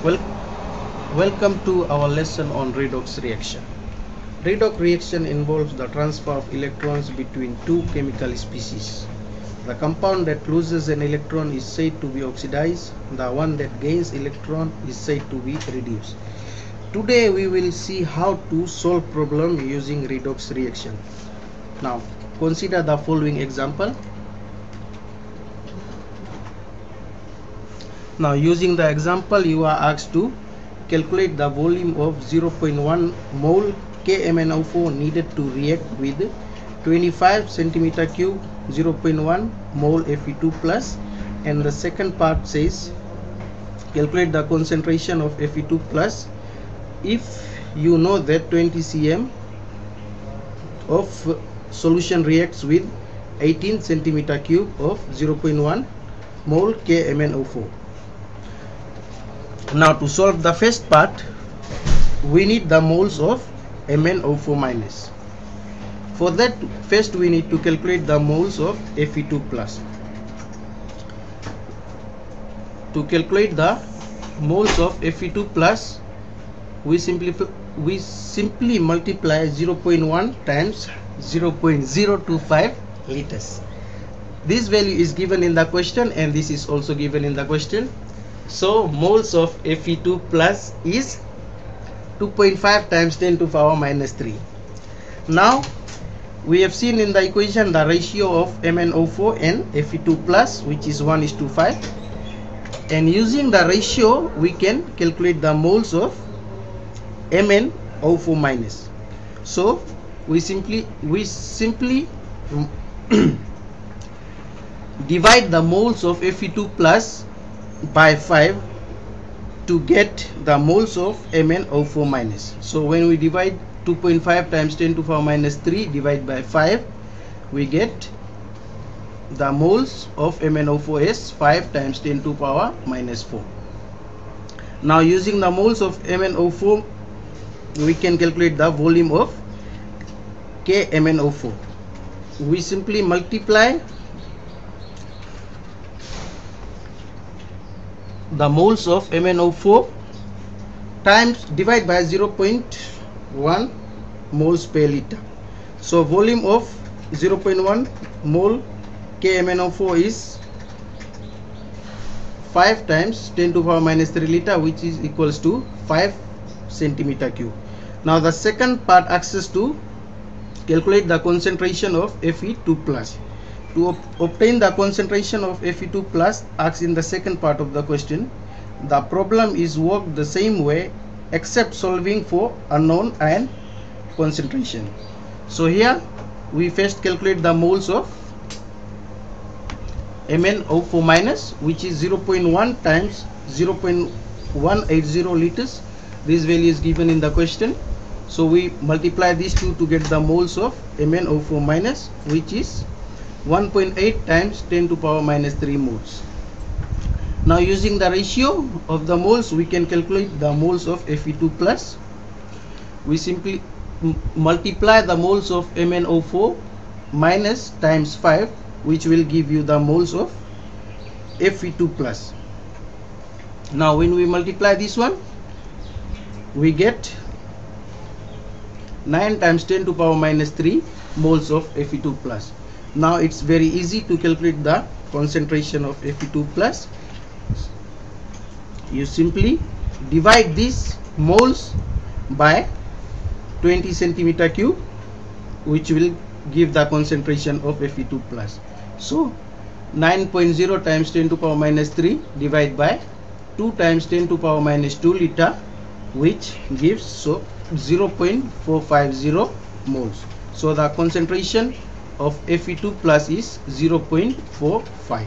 Wel Welcome to our lesson on redox reaction. Redox reaction involves the transfer of electrons between two chemical species. The compound that loses an electron is said to be oxidized. The one that gains electron is said to be reduced. Today we will see how to solve problem using redox reaction. Now consider the following example. Now using the example, you are asked to calculate the volume of 0.1 mole KMnO4 needed to react with 25 centimeter cube 0.1 mole Fe2 plus, and the second part says calculate the concentration of Fe2 plus if you know that 20 cm of solution reacts with 18 centimeter cube of 0.1 mole KMnO4. Now to solve the first part, we need the moles of MnO4 minus. For that, first we need to calculate the moles of Fe2 plus. To calculate the moles of Fe2 plus, we simply multiply 0.1 times 0.025 liters. This value is given in the question and this is also given in the question. So moles of Fe2 plus is 2.5 times 10 to the power minus 3. Now we have seen in the equation the ratio of MnO4 and Fe2 plus, which is 1:5, and using the ratio we can calculate the moles of MnO4 minus. So we simply divide the moles of Fe2 plus by 5 to get the moles of MnO4 minus. So when we divide 2.5 times 10 to the power minus 3 divide by 5, we get the moles of MnO4 as 5 times 10 to the power minus 4. Now using the moles of MnO4, we can calculate the volume of KMnO4. We simply multiply the moles of MnO4 times divide by 0.1 moles per liter. So volume of 0.1 mole KMnO4 is 5 times 10 to the power minus 3 liter, which is equals to 5 centimeter cube. Now the second part asks us to calculate the concentration of Fe2 plus. To obtain the concentration of Fe2 plus asked in the second part of the question, the problem is worked the same way except solving for unknown ion concentration. So here we first calculate the moles of MnO4 minus, which is 0.1 times 0.180 liters. This value is given in the question. So we multiply these two to get the moles of MnO4 minus, which is 1.8 times 10 to the power minus 3 moles. Now using the ratio of the moles, we can calculate the moles of Fe2 plus. We simply multiply the moles of MnO4 minus times 5, which will give you the moles of Fe2 plus. Now when we multiply this one, we get 9 times 10 to the power minus 3 moles of Fe2 plus. Now it's very easy to calculate the concentration of Fe2 plus. You simply divide these moles by 20 centimeter cube, which will give the concentration of Fe2 plus. So 9.0 times 10 to the power minus 3 divided by 2 times 10 to the power minus 2 liter, which gives 0.450 moles. So the concentration of Fe2 plus is 0.45.